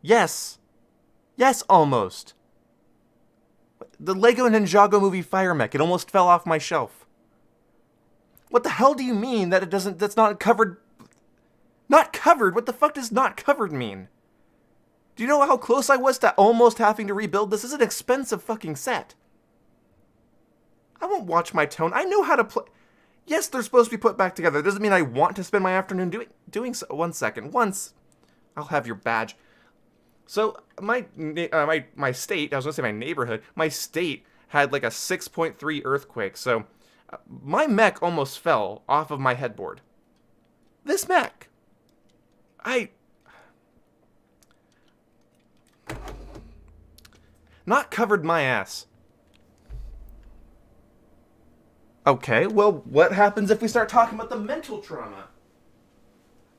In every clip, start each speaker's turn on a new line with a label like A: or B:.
A: Yes. Yes, almost. The Lego Ninjago movie Fire Mech, it almost fell off my shelf. What the hell do you mean that that's not covered? Not covered? What the fuck does not covered mean? Do you know how close I was to almost having to rebuild this? This is an expensive fucking set. I won't watch my tone. I know how to play. Yes, they're supposed to be put back together. It doesn't mean I want to spend my afternoon doing so. 1 second. Once, I'll have your badge. So my state, I was gonna say my neighborhood, my state had like a 6.3 earthquake. So my mech almost fell off of my headboard. This mech. Not covered my ass. Okay, well, what happens if we start talking about the mental trauma?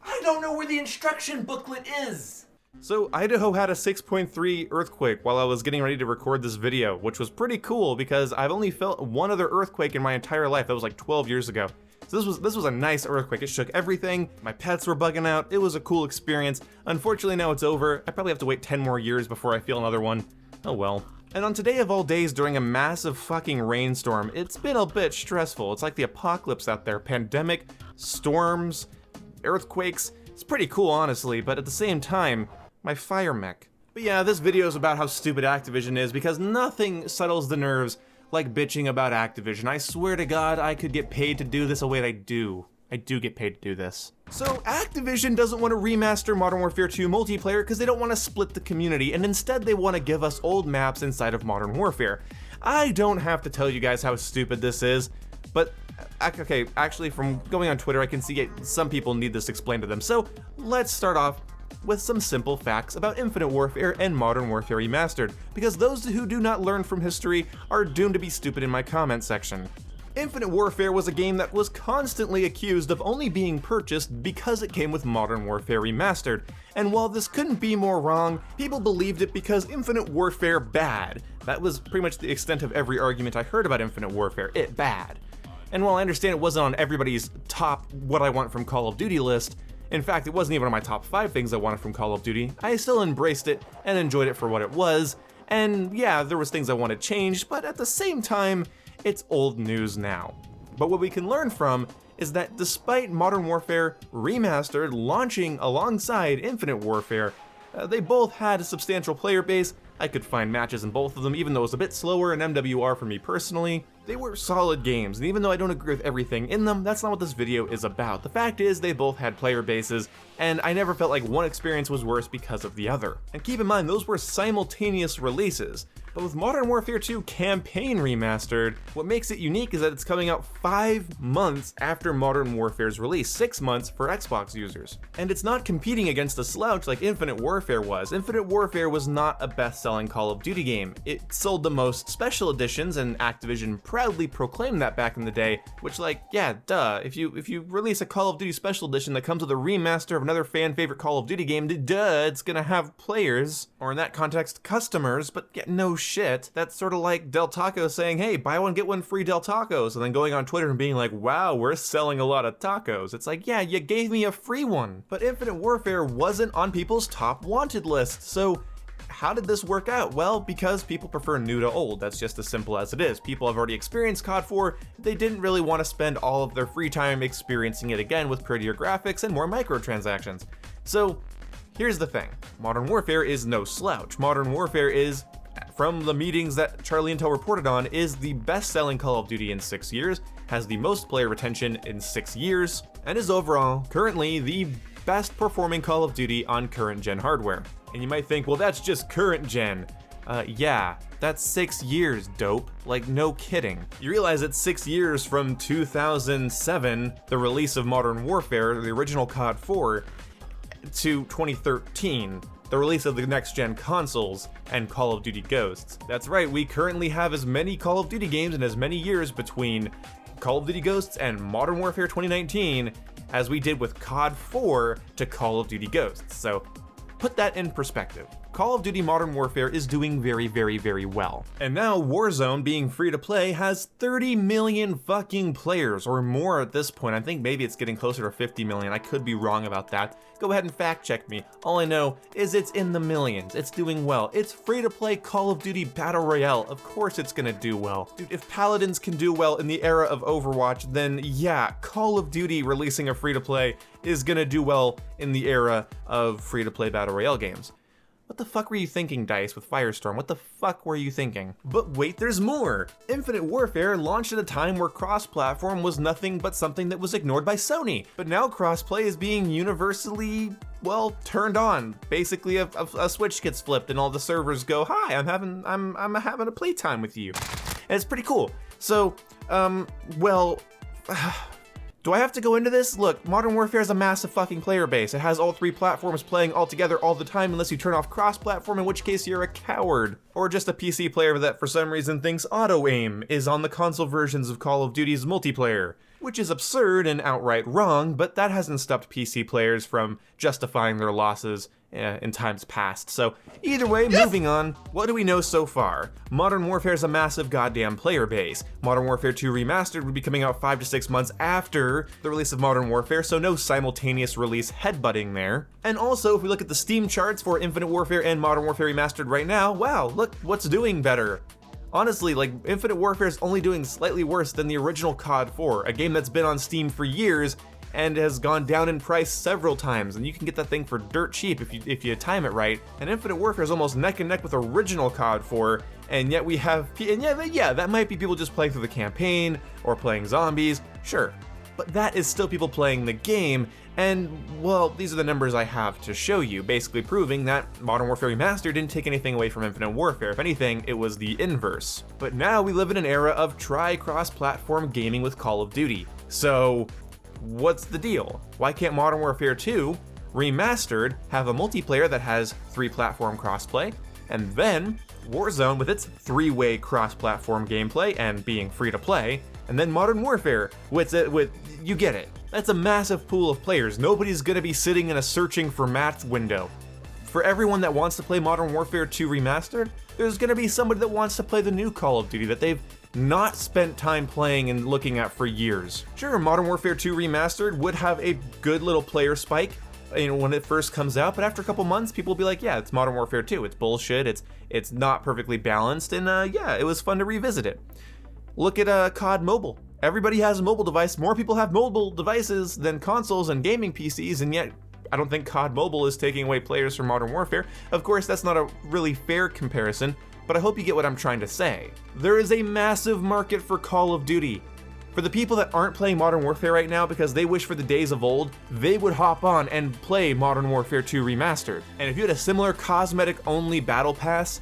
A: I don't know where the instruction booklet is! So, Idaho had a 6.3 earthquake while I was getting ready to record this video, which was pretty cool because I've only felt one other earthquake in my entire life. That was like 12 years ago. So this was a nice earthquake. It shook everything. My pets were bugging out. It was a cool experience. Unfortunately, now it's over. I probably have to wait 10 more years before I feel another one. Oh well. And on today of all days, during a massive fucking rainstorm, it's been a bit stressful. It's like the apocalypse out there. Pandemic, storms, earthquakes. It's pretty cool, honestly, but at the same time, my fire mech. But yeah, this video is about how stupid Activision is because nothing settles the nerves like bitching about Activision. I swear to God, I could get paid to do this. Oh wait, I do. I do get paid to do this. So Activision doesn't want to remaster Modern Warfare 2 multiplayer because they don't want to split the community, and instead they want to give us old maps inside of Modern Warfare. I don't have to tell you guys how stupid this is, but okay, actually from going on Twitter I can see some people need this explained to them. So let's start off with some simple facts about Infinite Warfare and Modern Warfare Remastered, because those who do not learn from history are doomed to be stupid in my comment section. Infinite Warfare was a game that was constantly accused of only being purchased because it came with Modern Warfare Remastered, and while this couldn't be more wrong, people believed it because Infinite Warfare bad. That was pretty much the extent of every argument I heard about Infinite Warfare, it bad. And while I understand it wasn't on everybody's top what I want from Call of Duty list, in fact it wasn't even on my top 5 things I wanted from Call of Duty, I still embraced it and enjoyed it for what it was, and yeah, there was things I wanted changed, but at the same time, it's old news now. But what we can learn from is that despite Modern Warfare Remastered launching alongside Infinite Warfare, they both had a substantial player base. I could find matches in both of them, even though it was a bit slower in MW2 for me personally. They were solid games, and even though I don't agree with everything in them, that's not what this video is about. The fact is, they both had player bases, and I never felt like one experience was worse because of the other. And keep in mind, those were simultaneous releases. But with Modern Warfare 2 Campaign Remastered, what makes it unique is that it's coming out 5 months after Modern Warfare's release, 6 months for Xbox users. And it's not competing against a slouch like Infinite Warfare was. Infinite Warfare was not a best-selling Call of Duty game. It sold the most special editions, and Activision proudly proclaimed that back in the day, which, like, yeah, duh. If you release a Call of Duty special edition that comes with a remaster of another fan-favorite Call of Duty game, duh, it's gonna have players, or in that context, customers, but yeah, no shit. That's sort of like Del Taco saying, hey, buy one, get one free Del Tacos, and then going on Twitter and being like, wow, we're selling a lot of tacos. It's like, yeah, you gave me a free one. But Infinite Warfare wasn't on people's top wanted list, so how did this work out? Well, because people prefer new to old. That's just as simple as it is. People have already experienced COD 4, they didn't really want to spend all of their free time experiencing it again with prettier graphics and more microtransactions. So here's the thing, Modern Warfare is no slouch. Modern Warfare is, from the meetings that Charlie Intel reported on, is the best-selling Call of Duty in 6 years, has the most player retention in 6 years, and is overall currently the best performing Call of Duty on current gen hardware. And you might think, well, that's just current gen. Yeah, that's 6 years, dope. Like, no kidding. You realize it's 6 years from 2007, the release of Modern Warfare, the original COD 4, to 2013, the release of the next-gen consoles, and Call of Duty Ghosts. That's right, we currently have as many Call of Duty games and as many years between Call of Duty Ghosts and Modern Warfare 2019 as we did with COD 4 to Call of Duty Ghosts. So put that in perspective. Call of Duty Modern Warfare is doing very well. And now Warzone, being free to play, has 30 million fucking players, or more at this point. I think maybe it's getting closer to 50 million. I could be wrong about that. Go ahead and fact check me. All I know is it's in the millions. It's doing well. It's free to play Call of Duty Battle Royale. Of course it's gonna do well. Dude, if Paladins can do well in the era of Overwatch, then yeah, Call of Duty releasing a free to play is gonna do well in the era of free to play Battle Royale games. What the fuck were you thinking, DICE, with Firestorm? What the fuck were you thinking? But wait, there's more! Infinite Warfare launched at a time where cross-platform was nothing but something that was ignored by Sony. But now crossplay is being universally, well, turned on. Basically, a switch gets flipped and all the servers go, "Hi, I'm having a playtime with you." And it's pretty cool. So, well, do I have to go into this? Look, Modern Warfare is a massive fucking player base. It has all 3 platforms playing all together all the time unless you turn off cross-platform, in which case you're a coward. Or just a PC player that for some reason thinks auto-aim is on the console versions of Call of Duty's multiplayer. Which is absurd and outright wrong, but that hasn't stopped PC players from justifying their losses in times past. So either way, moving on, what do we know so far? Modern Warfare is a massive goddamn player base. Modern Warfare 2 Remastered would be coming out 5 to 6 months after the release of Modern Warfare, so no simultaneous release headbutting there. And also, if we look at the Steam charts for Infinite Warfare and Modern Warfare Remastered right now, wow, look what's doing better. Honestly, like, Infinite Warfare is only doing slightly worse than the original COD 4, a game that's been on Steam for years and has gone down in price several times, and you can get that thing for dirt cheap if you time it right. And Infinite Warfare is almost neck and neck with original COD 4, and yet we have, and yeah, that might be people just playing through the campaign or playing zombies, sure. But that is still people playing the game, and, well, these are the numbers I have to show you, basically proving that Modern Warfare Remastered didn't take anything away from Infinite Warfare. If anything, it was the inverse. But now we live in an era of try cross-platform gaming with Call of Duty. So, what's the deal? Why can't Modern Warfare 2 Remastered have a multiplayer that has 3-platform crossplay, and then Warzone with its 3-way cross-platform gameplay and being free to play, and then Modern Warfare with you get it. That's a massive pool of players. Nobody's gonna be sitting in a searching for match window. For everyone that wants to play Modern Warfare 2 Remastered, there's gonna be somebody that wants to play the new Call of Duty that they've not spent time playing and looking at for years. Sure, Modern Warfare 2 Remastered would have a good little player spike, you know, when it first comes out, but after a couple months, people will be like, yeah, it's Modern Warfare 2, it's bullshit, it's not perfectly balanced, and yeah, it was fun to revisit it. Look at COD Mobile. Everybody has a mobile device. More people have mobile devices than consoles and gaming PCs, and yet I don't think COD Mobile is taking away players from Modern Warfare. Of course, that's not a really fair comparison, but I hope you get what I'm trying to say. There is a massive market for Call of Duty. For the people that aren't playing Modern Warfare right now because they wish for the days of old, they would hop on and play Modern Warfare 2 Remastered. And if you had a similar cosmetic-only battle pass,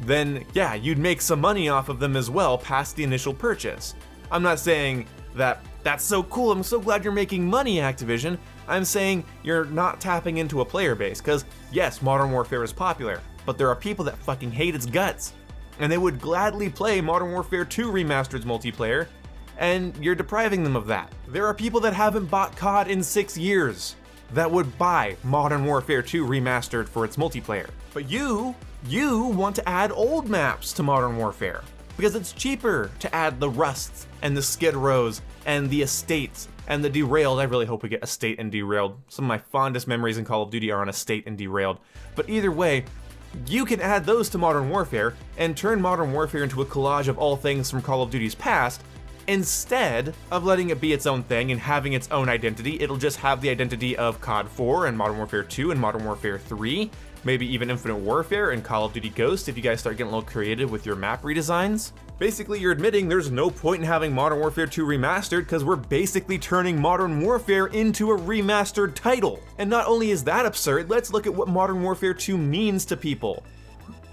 A: then yeah, you'd make some money off of them as well past the initial purchase. I'm not saying that that's so cool, I'm so glad you're making money, Activision. I'm saying you're not tapping into a player base, because yes, Modern Warfare is popular, but there are people that fucking hate its guts, and they would gladly play Modern Warfare 2 Remastered's multiplayer, and you're depriving them of that. There are people that haven't bought COD in 6 years that would buy Modern Warfare 2 Remastered for its multiplayer. But you want to add old maps to Modern Warfare, because it's cheaper to add the Rusts and the Skid Rows and the Estates and the Derailed. I really hope we get Estate and Derailed. Some of my fondest memories in Call of Duty are on Estate and Derailed. But either way, you can add those to Modern Warfare and turn Modern Warfare into a collage of all things from Call of Duty's past. Instead of letting it be its own thing and having its own identity, it'll just have the identity of COD 4 and Modern Warfare 2 and Modern Warfare 3, maybe even Infinite Warfare and Call of Duty Ghost if you guys start getting a little creative with your map redesigns. Basically, you're admitting there's no point in having Modern Warfare 2 Remastered because we're basically turning Modern Warfare into a remastered title. And not only is that absurd, let's look at what Modern Warfare 2 means to people.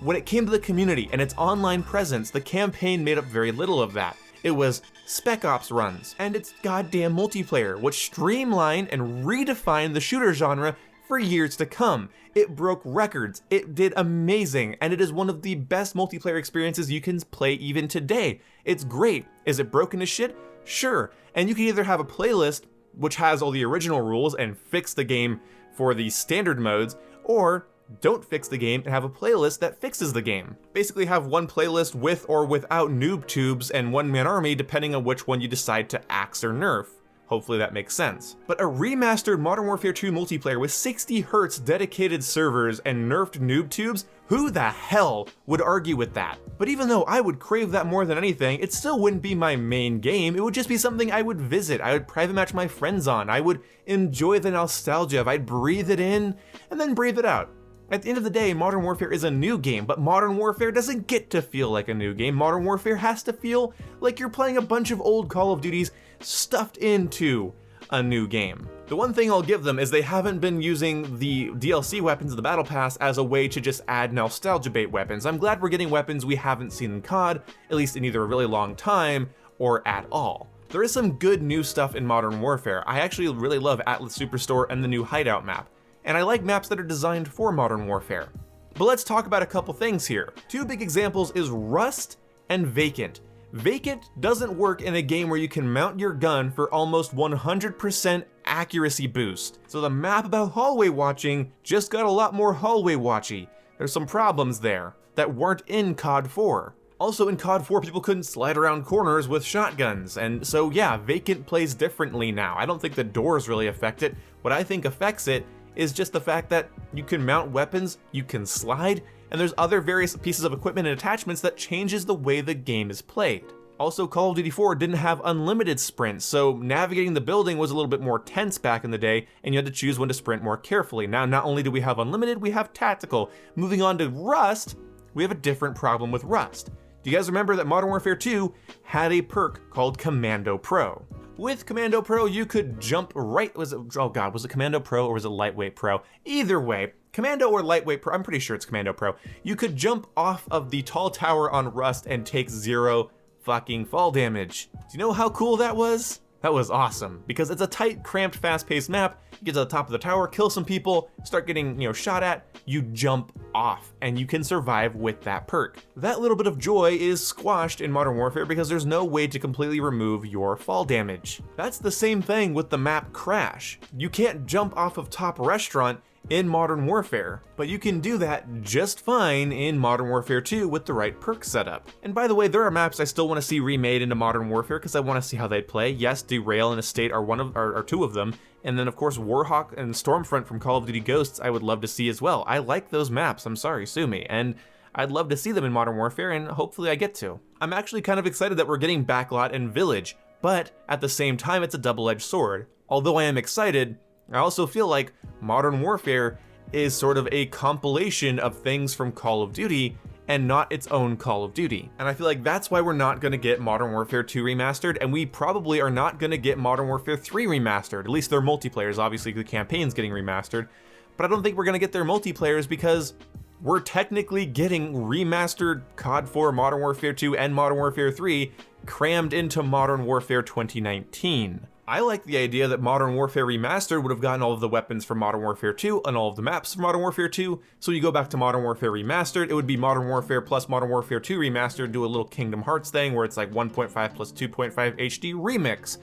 A: When it came to the community and its online presence, the campaign made up very little of that. It was Spec Ops runs and its goddamn multiplayer, which streamlined and redefined the shooter genre for years to come. It broke records, it did amazing, and it is one of the best multiplayer experiences you can play even today. It's great. Is it broken as shit? Sure. And you can either have a playlist which has all the original rules and fix the game for the standard modes, or don't fix the game and have a playlist that fixes the game. Basically have one playlist with or without noob tubes and one-man army depending on which one you decide to axe or nerf. Hopefully that makes sense. But a remastered Modern Warfare 2 multiplayer with 60 Hz dedicated servers and nerfed noob tubes, who the hell would argue with that? But even though I would crave that more than anything, it still wouldn't be my main game. It would just be something I would visit. I would private match my friends on. I would enjoy the nostalgia of I'd breathe it in and then breathe it out. At the end of the day, Modern Warfare is a new game, but Modern Warfare doesn't get to feel like a new game. Modern Warfare has to feel like you're playing a bunch of old Call of Duties stuffed into a new game. The one thing I'll give them is they haven't been using the DLC weapons of the Battle Pass as a way to just add nostalgia bait weapons. I'm glad we're getting weapons we haven't seen in COD, at least in either a really long time or at all. There is some good new stuff in Modern Warfare. I actually really love Atlas Superstore and the new Hideout map. And I like maps that are designed for Modern Warfare. But let's talk about a couple things here. Two big examples is Rust and Vacant. Vacant doesn't work in a game where you can mount your gun for almost 100% accuracy boost. So the map about hallway watching just got a lot more hallway watchy. There's some problems there that weren't in COD 4. Also in COD 4, people couldn't slide around corners with shotguns, and so yeah, Vacant plays differently now. I don't think the doors really affect it. What I think affects it is just the fact that you can mount weapons, you can slide, and there's other various pieces of equipment and attachments that changes the way the game is played. Also, Call of Duty 4 didn't have unlimited sprints, so navigating the building was a little bit more tense back in the day, and you had to choose when to sprint more carefully. Now, not only do we have unlimited, we have tactical. Moving on to Rust, we have a different problem with Rust. Do you guys remember that Modern Warfare 2 had a perk called Commando Pro? With Commando Pro, you could jump right, was it Commando Pro or was it Lightweight Pro? Either way, Commando or Lightweight Pro, I'm pretty sure it's Commando Pro. You could jump off of the tall tower on Rust and take 0 fucking fall damage. Do you know how cool that was? That was awesome, because it's a tight, cramped, fast-paced map. You get to the top of the tower, kill some people, start getting, shot at, you jump off, and you can survive with that perk. That little bit of joy is squashed in Modern Warfare because there's no way to completely remove your fall damage. That's the same thing with the map Crash. You can't jump off of Top Restaurant in Modern Warfare, but you can do that just fine in Modern Warfare 2 with the right perk setup. And by the way, there are maps I still want to see remade into Modern Warfare because I want to see how they'd play. Yes, Derail and Estate are two of them, and then of course Warhawk and Stormfront from Call of Duty Ghosts I would love to see as well. I like those maps, I'm sorry, sue me, and I'd love to see them in Modern Warfare, and hopefully I get to. I'm actually kind of excited that we're getting Backlot and Village, but at the same time it's a double-edged sword. Although I am excited, I also feel like Modern Warfare is sort of a compilation of things from Call of Duty and not its own Call of Duty. And I feel like that's why we're not gonna get Modern Warfare 2 Remastered, and we probably are not gonna get Modern Warfare 3 Remastered. At least their multiplayers, obviously the campaign's getting remastered, but I don't think we're gonna get their multiplayers because we're technically getting remastered COD 4, Modern Warfare 2, and Modern Warfare 3 crammed into Modern Warfare 2019. I like the idea that Modern Warfare Remastered would have gotten all of the weapons from Modern Warfare 2 and all of the maps from Modern Warfare 2, so you go back to Modern Warfare Remastered, it would be Modern Warfare plus Modern Warfare 2 Remastered, do a little Kingdom Hearts thing where it's like 1.5 plus 2.5 HD remix.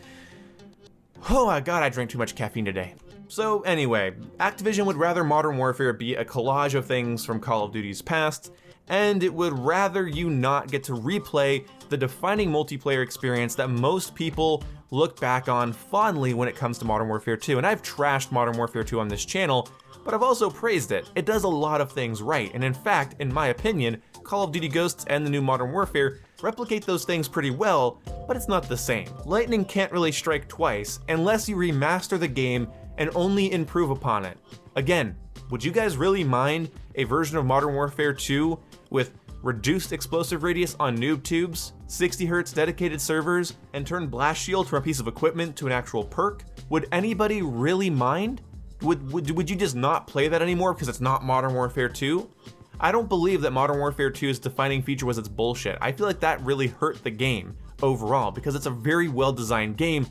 A: Oh my god, I drank too much caffeine today. So anyway, Activision would rather Modern Warfare be a collage of things from Call of Duty's past, and it would rather you not get to replay the defining multiplayer experience that most people look back on fondly when it comes to Modern Warfare 2. And I've trashed Modern Warfare 2 on this channel, but I've also praised it. It does a lot of things right, and in fact, in my opinion, Call of Duty Ghosts and the new Modern Warfare replicate those things pretty well, but it's not the same. Lightning can't really strike twice unless you remaster the game and only improve upon it. Again, would you guys really mind a version of Modern Warfare 2 with reduced explosive radius on noob tubes, 60 Hz dedicated servers, and turn Blast Shield from a piece of equipment to an actual perk? Would anybody really mind? Would you just not play that anymore because it's not Modern Warfare 2? I don't believe that Modern Warfare 2's defining feature was its bullshit. I feel like that really hurt the game overall because it's a very well designed game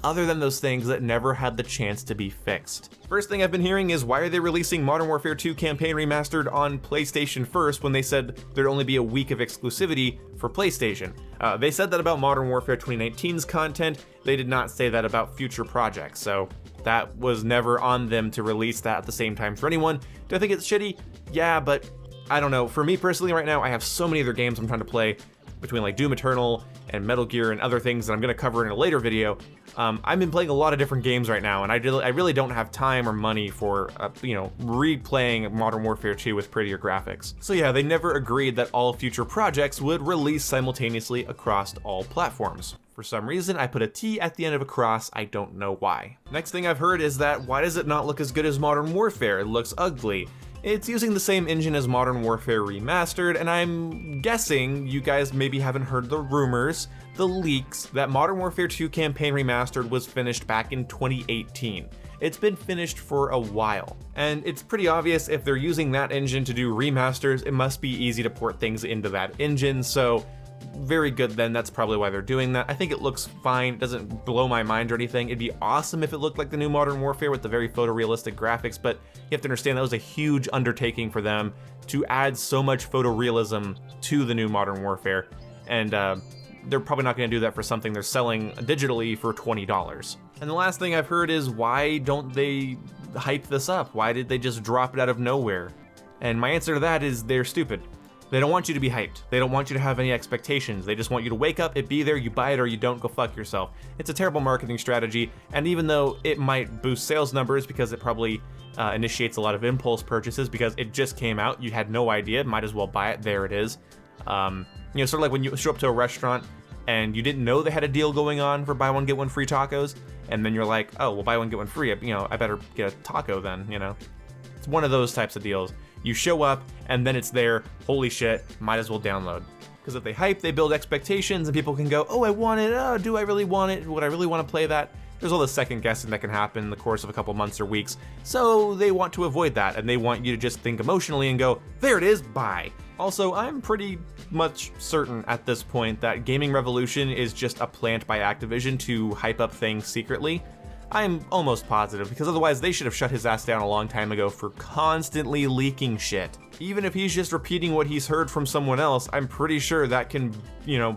A: other than those things that never had the chance to be fixed. First thing I've been hearing is, why are they releasing Modern Warfare 2 Campaign Remastered on PlayStation first when they said there'd only be a week of exclusivity for PlayStation? They said that about Modern Warfare 2019's content. They did not say that about future projects, so that was never on them to release that at the same time for anyone. Do I think it's shitty? Yeah, but I don't know. For me personally right now, I have so many other games I'm trying to play, between like Doom Eternal and Metal Gear and other things that I'm going to cover in a later video. I've been playing a lot of different games right now, and I really don't have time or money for, replaying Modern Warfare 2 with prettier graphics. So yeah, they never agreed that all future projects would release simultaneously across all platforms. For some reason, I put a T at the end of across, I don't know why. Next thing I've heard is that, why does it not look as good as Modern Warfare? It looks ugly. It's using the same engine as Modern Warfare Remastered, and I'm guessing you guys maybe haven't heard the rumors, the leaks, that Modern Warfare 2 Campaign Remastered was finished back in 2018. It's been finished for a while, and it's pretty obvious if they're using that engine to do remasters, it must be easy to port things into that engine, so very good then, that's probably why they're doing that. I think it looks fine, it doesn't blow my mind or anything. It'd be awesome if it looked like the new Modern Warfare with the very photorealistic graphics, but you have to understand that was a huge undertaking for them to add so much photorealism to the new Modern Warfare, and they're probably not going to do that for something they're selling digitally for $20. And the last thing I've heard is, why don't they hype this up? Why did they just drop it out of nowhere? And my answer to that is, they're stupid. They don't want you to be hyped. They don't want you to have any expectations. They just want you to wake up, it be there, you buy it or you don't, go fuck yourself. It's a terrible marketing strategy, and even though it might boost sales numbers because it probably initiates a lot of impulse purchases because it just came out, you had no idea, might as well buy it, there it is. Sort of like when you show up to a restaurant and you didn't know they had a deal going on for buy one get one free tacos, and then you're like, oh, well, buy one get one free, I better get a taco then, It's one of those types of deals. You show up, and then it's there, holy shit, might as well download. Because if they hype, they build expectations, and people can go, oh, I want it, oh, do I really want it, would I really want to play that? There's all the second guessing that can happen in the course of a couple months or weeks, so they want to avoid that, and they want you to just think emotionally and go, there it is, buy. Also, I'm pretty much certain at this point that Gaming Revolution is just a plant by Activision to hype up things secretly. I'm almost positive, because otherwise they should have shut his ass down a long time ago for constantly leaking shit. Even if he's just repeating what he's heard from someone else, I'm pretty sure that can,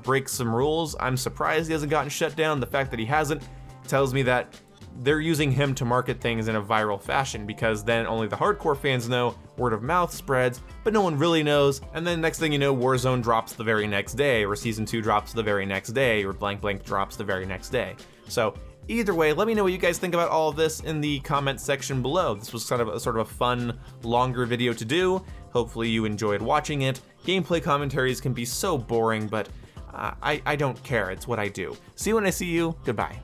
A: break some rules. I'm surprised he hasn't gotten shut down. The fact that he hasn't tells me that they're using him to market things in a viral fashion, because then only the hardcore fans know, word of mouth spreads, but no one really knows, and then next thing you know, Warzone drops the very next day, or Season 2 drops the very next day, or blank blank drops the very next day. So either way, let me know what you guys think about all of this in the comments section below. This was sort of a fun, longer video to do. Hopefully you enjoyed watching it. Gameplay commentaries can be so boring, but I don't care. It's what I do. See you when I see you. Goodbye.